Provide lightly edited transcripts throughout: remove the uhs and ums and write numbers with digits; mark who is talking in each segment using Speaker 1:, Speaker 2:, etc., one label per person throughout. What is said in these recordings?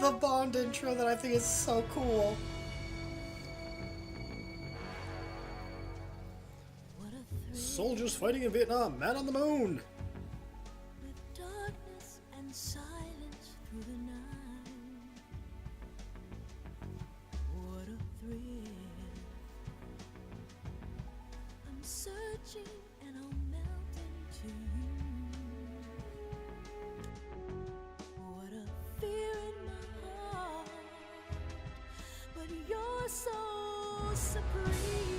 Speaker 1: the Bond intro that I think is so cool. Soldiers fighting in Vietnam, man on the moon.
Speaker 2: With darkness and silence through the night. What a thrill. I'm searching and I'll melt into you. What a fear in my heart. But you're so supreme.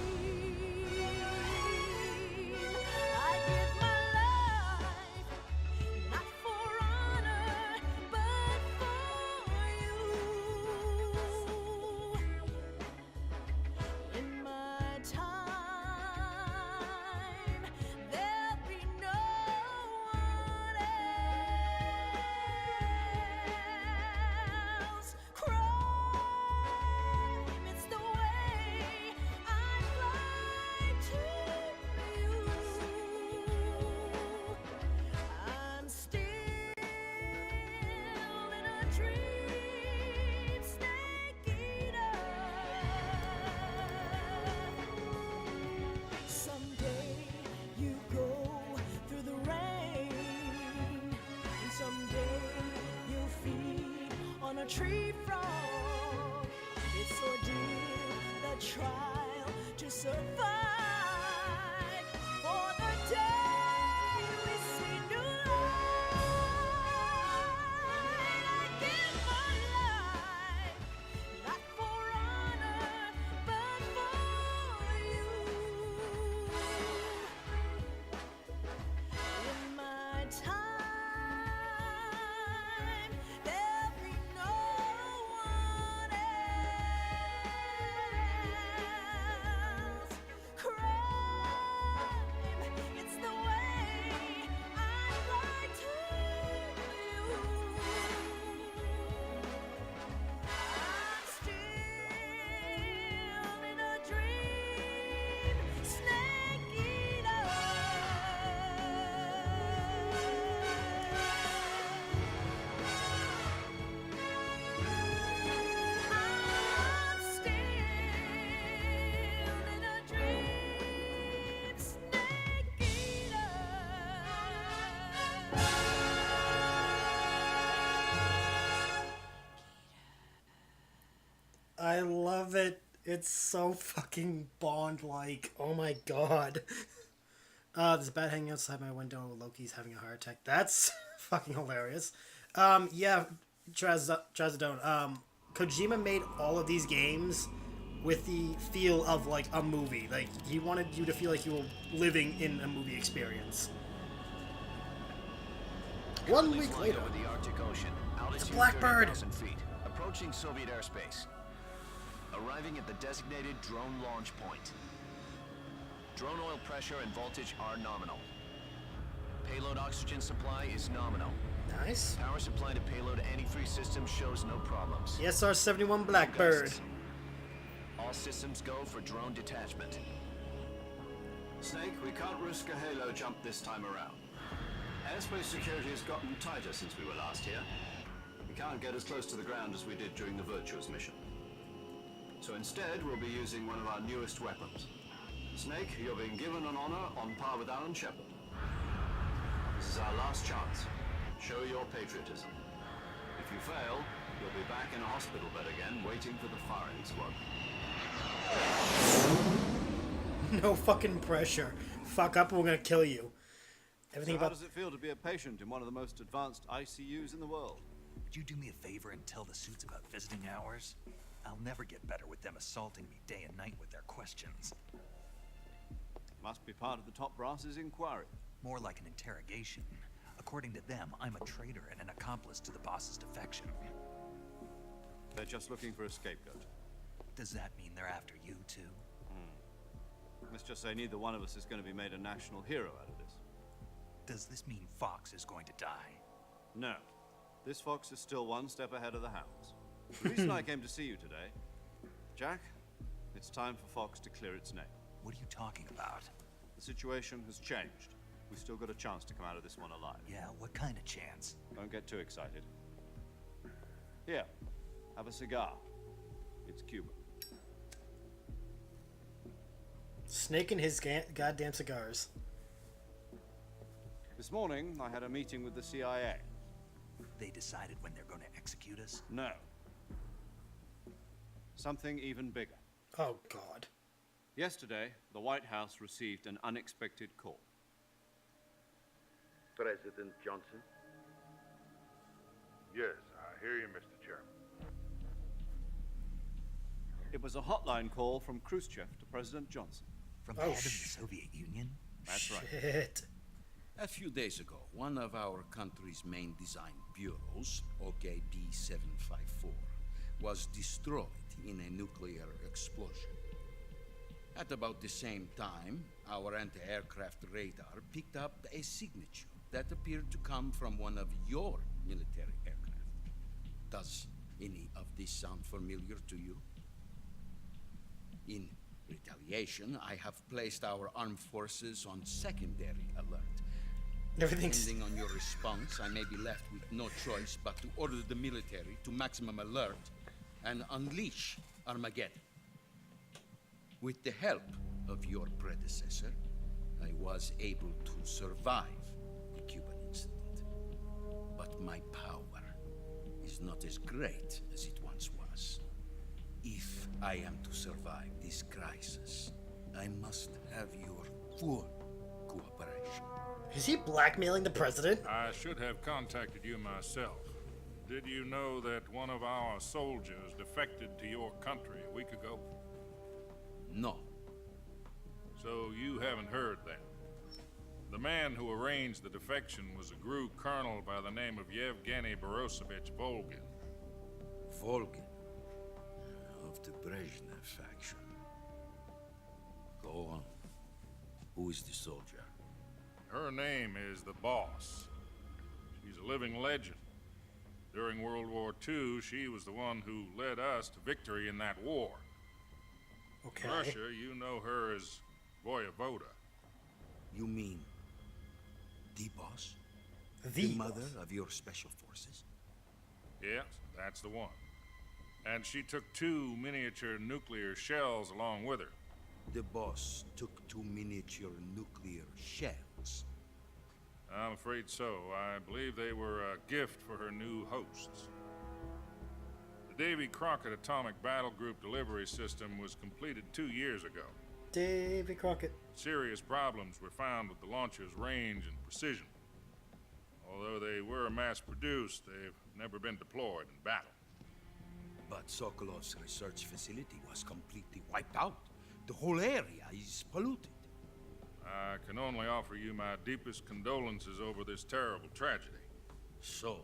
Speaker 2: A tree frog, it's ordeal, the trial to survive. For the day we see new light, I give my life, not for honor, but for you. In my time.
Speaker 1: I love it. It's so fucking Bond-like. Oh my god. There's a bat hanging outside my window. Loki's having a heart attack. That's fucking hilarious. Yeah, Trazodone. Kojima made all of these games with the feel of, like, a movie. Like, he wanted you to feel like you were living in a movie experience. 1 week later,
Speaker 3: over the Arctic Ocean,
Speaker 1: it's a Blackbird.
Speaker 3: 30,000 feet, approaching Soviet airspace. Arriving at the designated drone launch point. Drone oil pressure and voltage are nominal. Payload oxygen supply is nominal.
Speaker 1: Nice.
Speaker 3: Power supply to payload antifreeze system shows no problems.
Speaker 1: The SR-71 Blackbird.
Speaker 3: All systems go for drone detachment.
Speaker 4: Snake, we can't risk a halo jump this time around. Airspace security has gotten tighter since we were last here. We can't get as close to the ground as we did during the Virtuous mission. So instead, we'll be using one of our newest weapons. Snake, you're being given an honor on par with Alan Shepard. This is our last chance. Show your patriotism. If you fail, you'll be back in a hospital bed again, waiting for the firing squad.
Speaker 1: No fucking pressure. Fuck up, we're gonna kill you. Everything
Speaker 4: So how
Speaker 1: about...
Speaker 4: does it feel to be a patient in one of the most advanced ICUs in the world?
Speaker 5: Would you do me a favor and tell the suits about visiting hours? I'll never get better with them assaulting me day and night with their questions.
Speaker 4: Must be part of the top brass's inquiry.
Speaker 5: More like an interrogation. According to them, I'm a traitor and an accomplice to the boss's defection.
Speaker 4: They're just looking for a scapegoat.
Speaker 5: Does that mean they're after you too?
Speaker 4: Let's just say neither one of us is going to be made a national hero out of this.
Speaker 5: Does this mean Fox is going to die?
Speaker 4: No. This fox is still one step ahead of the hounds. The reason I came to see you today, Jack, it's time for Fox to clear its name.
Speaker 5: What are you talking about?
Speaker 4: The situation has changed. We've still got a chance to come out of this one alive.
Speaker 5: Yeah, what kind of chance?
Speaker 4: Don't get too excited. Here, Have a cigar. It's Cuban.
Speaker 1: Snake and his goddamn cigars.
Speaker 4: This morning, I had a meeting with the CIA.
Speaker 5: They decided when they're going to execute us?
Speaker 4: No. Something even bigger.
Speaker 1: Oh, God.
Speaker 4: Yesterday, the White House received an unexpected call.
Speaker 6: President Johnson?
Speaker 7: Yes, I hear you, Mr. Chairman.
Speaker 4: It was a hotline call from Khrushchev to President Johnson.
Speaker 5: From the head of the Soviet Union?
Speaker 4: That's right.
Speaker 1: Shit.
Speaker 6: A few days ago, one of our country's main design bureaus, OKB 754, was destroyed in a nuclear explosion. At about the same time, our anti-aircraft radar picked up a signature that appeared to come from one of your military aircraft. Does any of this sound familiar to you? In retaliation, I have placed our armed forces on secondary alert.
Speaker 1: Everything's...
Speaker 6: Depending on your response, I may be left with no choice but to order the military to maximum alert and unleash Armageddon. With the help of your predecessor, I was able to survive the Cuban incident. But my power is not as great as it once was. If I am to survive this crisis, I must have your full cooperation.
Speaker 1: Is he blackmailing the president?
Speaker 7: I should have contacted you myself. Did you know that one of our soldiers defected to your country a week ago?
Speaker 6: No.
Speaker 7: So you haven't heard then. The man who arranged the defection was a GRU colonel by the name of Yevgeny Borosovich Volgin.
Speaker 6: Volgin, of the Brezhnev faction. Go on. Who is the soldier?
Speaker 7: Her name is the Boss. She's a living legend. During World War II, she was the one who led us to victory in that war.
Speaker 1: Okay.
Speaker 7: Russia, you know her as Voyevoda.
Speaker 6: You mean the boss?
Speaker 1: The
Speaker 6: mother of your special forces?
Speaker 7: Yes, that's the one. And she took 2 miniature nuclear shells along with her.
Speaker 6: The boss took 2 miniature nuclear shells.
Speaker 7: I'm afraid so. I believe they were a gift for her new hosts. The Davy Crockett Atomic Battle Group delivery system was completed 2 years ago.
Speaker 1: Davy Crockett.
Speaker 7: Serious problems were found with the launcher's range and precision. Although they were mass-produced, they've never been deployed in battle.
Speaker 6: But Sokolov's research facility was completely wiped out. The whole area is polluted.
Speaker 7: I can only offer you my deepest condolences over this terrible tragedy.
Speaker 6: So,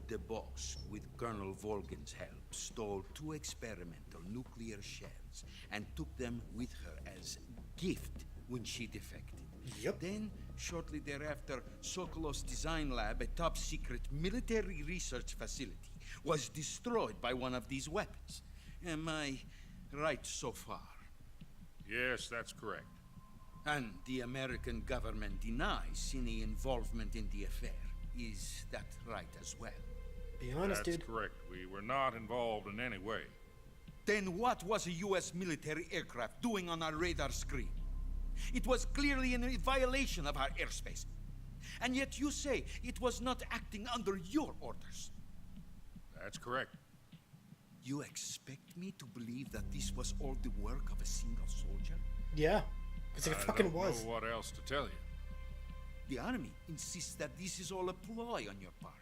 Speaker 6: the boss, with Colonel Volgin's help, stole 2 experimental nuclear shells and took them with her as gift when she defected.
Speaker 1: Yep.
Speaker 6: Then, shortly thereafter, Sokolov's design lab, a top-secret military research facility, was destroyed by one of these weapons. Am I right so far?
Speaker 7: Yes, that's correct.
Speaker 6: And the American government denies any involvement in the affair. Is that right as well?
Speaker 1: Be honest,
Speaker 7: That's
Speaker 1: dude.
Speaker 7: correct. We were not involved in any way.
Speaker 6: Then what was a U.S. military aircraft doing on our radar screen? It was clearly in violation of our airspace. And yet you say it was not acting under your orders.
Speaker 7: That's correct.
Speaker 6: You expect me to believe that this was all the work of a single soldier?
Speaker 1: Yeah. Because it
Speaker 7: I
Speaker 1: fucking
Speaker 7: don't
Speaker 1: was.
Speaker 7: know what else to tell you.
Speaker 6: The army insists that this is all a ploy on your part.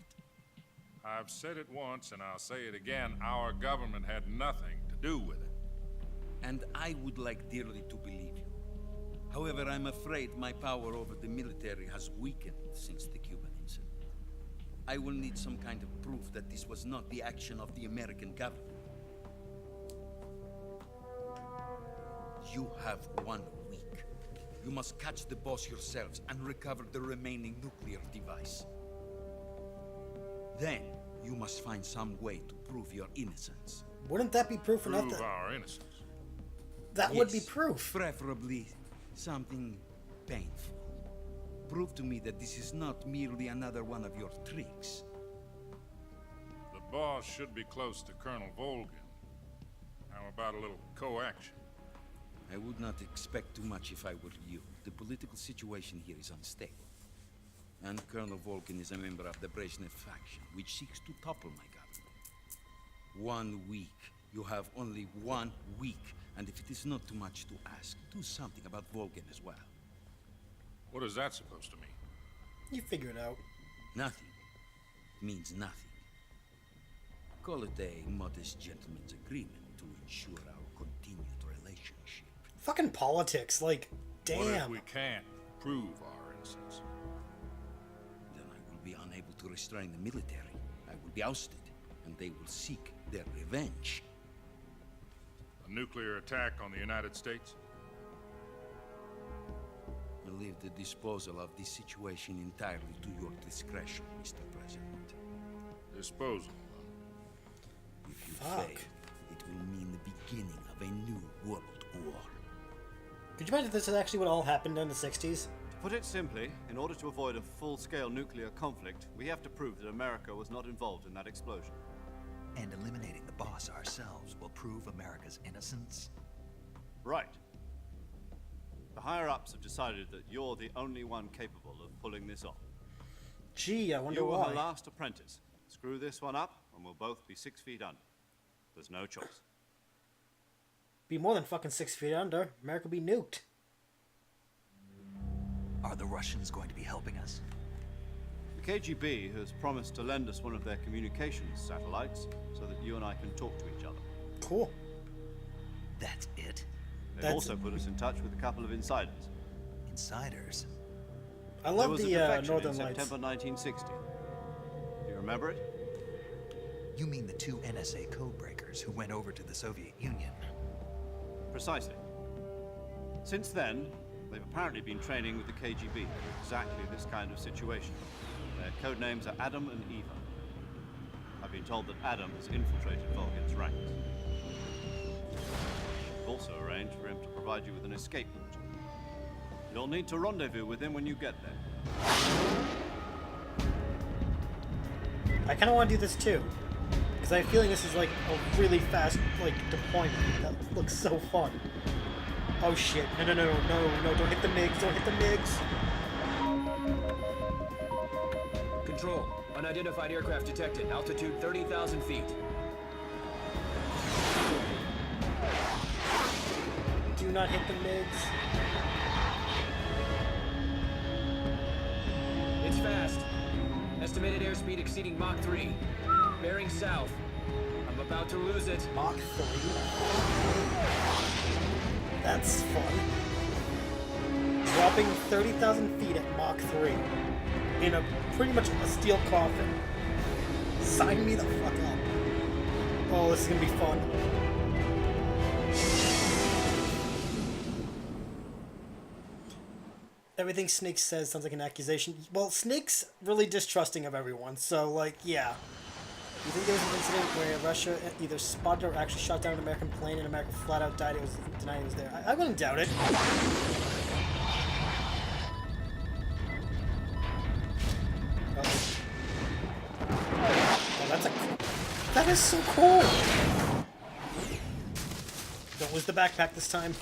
Speaker 7: I've said it once and I'll say it again. Our government had nothing to do with it.
Speaker 6: And I would like dearly to believe you. However, I'm afraid my power over the military has weakened since the Cuban incident. I will need some kind of proof that this was not the action of the American government. You have 1 week. You must catch the boss yourselves and recover the remaining nuclear device. Then, you must find some way to prove your innocence.
Speaker 1: Wouldn't that be proof enough?
Speaker 7: Prove
Speaker 1: That
Speaker 7: our innocence.
Speaker 1: that would be
Speaker 6: Yes,
Speaker 1: proof.
Speaker 6: Preferably something painful. Prove to me that this is not merely another one of your tricks.
Speaker 7: The boss should be close to Colonel Volgin. How about a little co-action?
Speaker 6: I would not expect too much if I were you. The political situation here is unstable. And Colonel Volgin is a member of the Brezhnev faction, which seeks to topple my government. 1 week. You have only 1 week. And if it is not too much to ask, do something about Volgin as well.
Speaker 7: What is that supposed to mean?
Speaker 1: You figure it out.
Speaker 6: Nothing. Means nothing. Call it a modest gentleman's agreement to ensure our continued relationship.
Speaker 1: Fucking politics, like, damn.
Speaker 7: What if we can't prove our innocence?
Speaker 6: Then I will be unable to restrain the military. I will be ousted, and they will seek their revenge.
Speaker 7: A nuclear attack on the United States?
Speaker 6: I leave the disposal of this situation entirely to your discretion, Mr. President.
Speaker 7: Disposal.
Speaker 6: If you
Speaker 1: Fuck.
Speaker 6: fail, it will mean the beginning of a new world war.
Speaker 1: Could you imagine if this is actually what all happened in the 60s?
Speaker 4: To put it simply, in order to avoid a full-scale nuclear conflict, we have to prove that America was not involved in that explosion.
Speaker 5: And eliminating the boss ourselves will prove America's innocence?
Speaker 4: Right. The higher-ups have decided that you're the only one capable of pulling this off.
Speaker 1: Gee, I wonder
Speaker 4: You were
Speaker 1: why.
Speaker 4: her last apprentice. Screw this one up, and we'll both be 6 feet under. There's no choice.
Speaker 1: Be more than fucking 6 feet under. America will be nuked.
Speaker 5: Are the Russians going to be helping us?
Speaker 4: The KGB has promised to lend us one of their communications satellites so that you and I can talk to each other.
Speaker 1: Cool.
Speaker 5: That's it?
Speaker 4: They've
Speaker 1: That's-
Speaker 4: also put us in touch with a couple of insiders.
Speaker 5: Insiders?
Speaker 1: I
Speaker 4: There
Speaker 1: love
Speaker 4: was a
Speaker 1: the
Speaker 4: defection
Speaker 1: Northern
Speaker 4: in
Speaker 1: Lights.
Speaker 4: September 1960. Do you remember it?
Speaker 5: You mean the 2 NSA codebreakers who went over to the Soviet Union?
Speaker 4: Precisely. Since then, they've apparently been training with the KGB for exactly this kind of situation. Their code names are Adam and Eva. I've been told that Adam has infiltrated Volgin's ranks. We've also arranged for him to provide you with an escape route. You'll need to rendezvous with him when you get there.
Speaker 1: I kind of want to do this too. Because I have a feeling this is like a really fast like deployment. That looks so fun. Oh shit. No, don't hit the MiGs, don't hit the MiGs.
Speaker 8: Control. Unidentified aircraft detected. Altitude 30,000 feet.
Speaker 1: Do not hit the MiGs.
Speaker 8: It's fast. Estimated airspeed exceeding Mach 3. Bearing south. I'm about to lose it.
Speaker 1: Mach 3. That's fun. Dropping 30,000 feet at Mach 3. In a pretty much a steel coffin. Sign me the fuck up. Oh, this is gonna be fun. Everything Snake says sounds like an accusation. Well, Snake's really distrusting of everyone, so, like, yeah. You think there was an incident where Russia either spotted or actually shot down an American plane and America flat out died? It was denied it was there. I wouldn't doubt it. Oh, that's a... That is so cool! Don't lose the backpack this time.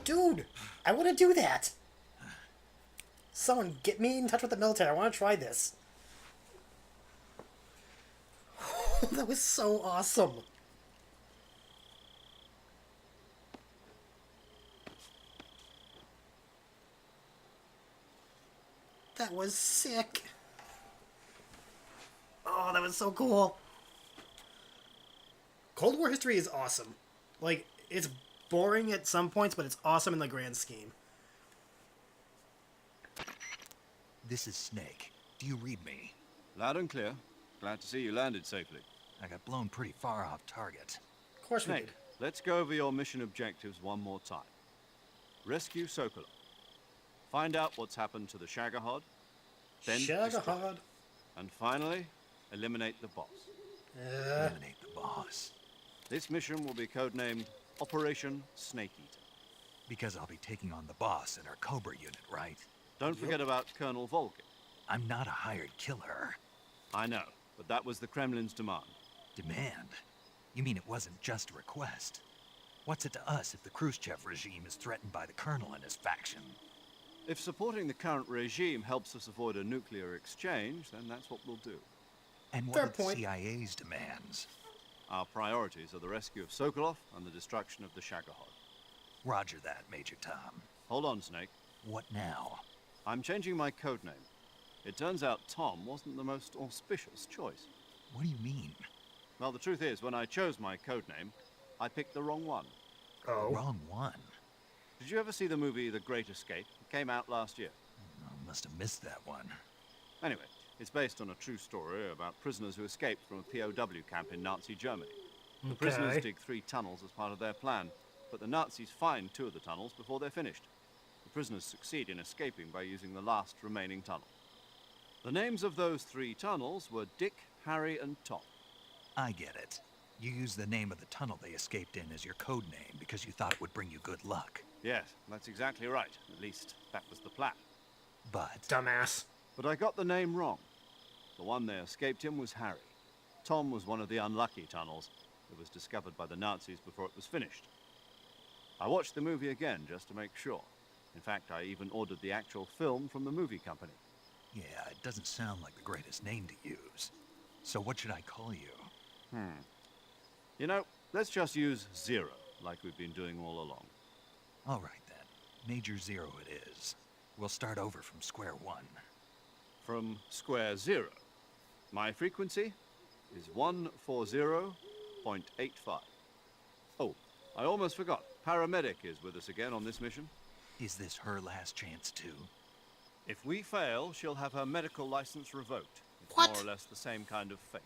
Speaker 1: Dude, I want to do that. Someone get me in touch with the military. I want to try this. That was so awesome. That was sick. Oh, that was so cool. Cold War history is awesome. Like, it's boring at some points, but it's awesome in the grand scheme.
Speaker 5: This is Snake. Do you read me?
Speaker 4: Loud and clear. Glad to see you landed safely.
Speaker 5: I got blown pretty far off target.
Speaker 1: Of course we
Speaker 4: Snake,
Speaker 1: did.
Speaker 4: let's go over your mission objectives one more time. Rescue Sokolov. Find out what's happened to the Shagohod. Then destroy
Speaker 1: Shagohod.
Speaker 4: it. And finally, eliminate the boss.
Speaker 5: Eliminate the boss.
Speaker 4: This mission will be codenamed Operation Snake Eater.
Speaker 5: Because I'll be taking on the boss in our Cobra unit, right?
Speaker 4: Don't forget about Colonel Volgin.
Speaker 5: I'm not a hired killer.
Speaker 4: I know, but that was the Kremlin's demand.
Speaker 5: Demand? You mean it wasn't just a request? What's it to us if the Khrushchev regime is threatened by the Colonel and his faction?
Speaker 4: If supporting the current regime helps us avoid a nuclear exchange, then that's what we'll do.
Speaker 5: And what
Speaker 1: Fair
Speaker 5: are the
Speaker 1: point.
Speaker 5: CIA's demands?
Speaker 4: Our priorities are the rescue of Sokolov and the destruction of the Shagohod.
Speaker 5: Roger that, Major Tom.
Speaker 4: Hold on, Snake.
Speaker 5: What now?
Speaker 4: I'm changing my codename. It turns out Tom wasn't the most auspicious choice.
Speaker 5: What do you mean?
Speaker 4: Well, the truth is, when I chose my codename, I picked the wrong one.
Speaker 1: Oh.
Speaker 5: Wrong one.
Speaker 4: Did you ever see the movie The Great Escape? It came out last year.
Speaker 5: I must have missed that one.
Speaker 4: Anyway, it's based on a true story about prisoners who escaped from a POW camp in Nazi Germany. The prisoners dig 3 tunnels as part of their plan, but the Nazis find 2 of the tunnels before they're finished. The prisoners succeed in escaping by using the last remaining tunnel. The names of those 3 tunnels were Dick, Harry, and Tom.
Speaker 5: I get it. You used the name of the tunnel they escaped in as your code name because you thought it would bring you good luck.
Speaker 4: Yes, that's exactly right. At least, that was the plan.
Speaker 5: But
Speaker 1: Dumbass.
Speaker 4: But I got the name wrong. The one they escaped in was Harry. Tom was one of the unlucky tunnels that was discovered by the Nazis before it was finished. I watched the movie again just to make sure. In fact, I even ordered the actual film from the movie company.
Speaker 5: yeah, it doesn't sound like the greatest name to use. So what should I call you?
Speaker 4: You know, let's just use Zero, like we've been doing all along.
Speaker 5: All right then. Major Zero it is. We'll start over from square one.
Speaker 4: From square 0. My frequency is 140.85. Oh, I almost forgot. Paramedic is with us again on this mission.
Speaker 5: Is this her last chance too?
Speaker 4: If we fail, she'll have her medical license revoked. It's
Speaker 1: What?
Speaker 4: more or less the same kind of fate.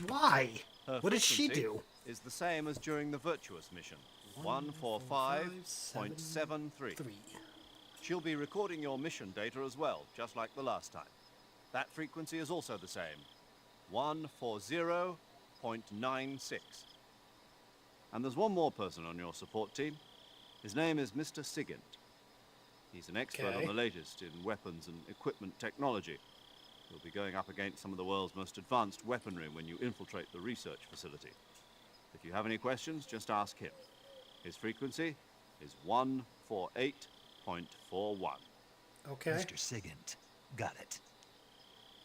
Speaker 1: Why?
Speaker 4: Her
Speaker 1: What did she
Speaker 4: frequency
Speaker 1: do?
Speaker 4: Is the same as during the Virtuous mission. 145.73.
Speaker 1: 3.
Speaker 4: She'll be recording your mission data as well, just like the last time. That frequency is also the same. 140.96. And there's one more person on your support team. His name is Mr. Sigint. He's an expert
Speaker 1: Okay.
Speaker 4: on the latest in weapons and equipment technology. You'll be going up against some of the world's most advanced weaponry when you infiltrate the research facility. If you have any questions, just ask him. His frequency is 148.41.
Speaker 1: Okay.
Speaker 5: Mr. Sigint. Got it.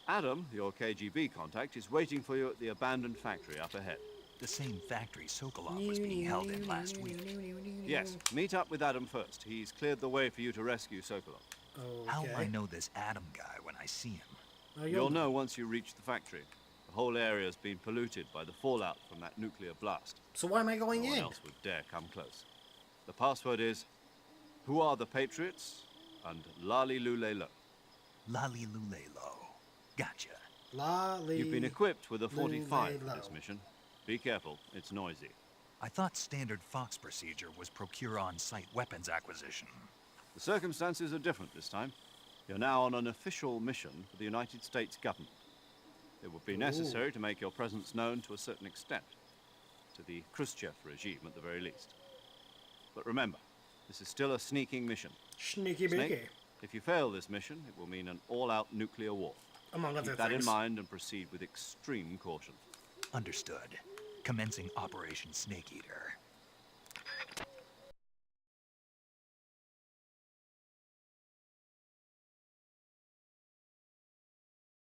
Speaker 4: Adam, your KGB contact, is waiting for you at the abandoned factory up ahead.
Speaker 5: The same factory Sokolov was being held in last week.
Speaker 4: Yes, meet up with Adam first. He's cleared the way for you to rescue Sokolov.
Speaker 1: Okay.
Speaker 5: How will I know this Adam guy when I see him?
Speaker 1: Oh,
Speaker 4: You'll know once you reach the factory. The whole area's been polluted by the fallout from that nuclear blast.
Speaker 1: So why am I going
Speaker 4: No one
Speaker 1: in?
Speaker 4: else would dare come close. The password is, "Who are the Patriots?" and "Lali Lule Lo."
Speaker 5: Lali Lulelo. Gotcha.
Speaker 1: Lolly.
Speaker 4: You've been equipped with a 45 for
Speaker 1: Lule
Speaker 4: this
Speaker 1: Lo.
Speaker 4: mission. Be careful, it's noisy.
Speaker 5: I thought standard Fox procedure was procure on-site weapons acquisition.
Speaker 4: The circumstances are different this time. You're now on an official mission for the United States government. It would be necessary to make your presence known to a certain extent, to the Khrushchev regime at the very least. But remember, this is still a sneaking mission.
Speaker 1: Sneaky
Speaker 4: Snake,
Speaker 1: beaky.
Speaker 4: if you fail this mission, it will mean an all-out nuclear war.
Speaker 1: Among other
Speaker 4: Keep that in
Speaker 1: things.
Speaker 4: mind and proceed with extreme caution.
Speaker 5: Understood. Commencing Operation Snake Eater.